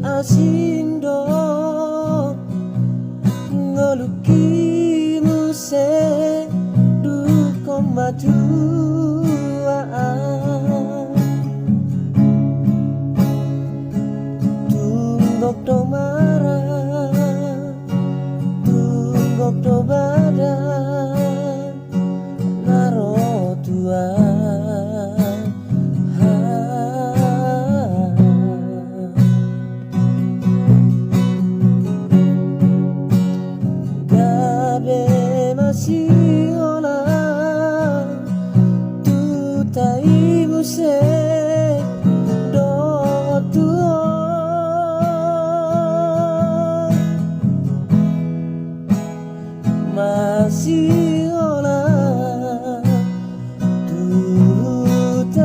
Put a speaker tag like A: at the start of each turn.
A: asindo ngolukimu se dukom matuaan tunggok do marah tunggok do badan naro tuan gabe masih olah tu taimu se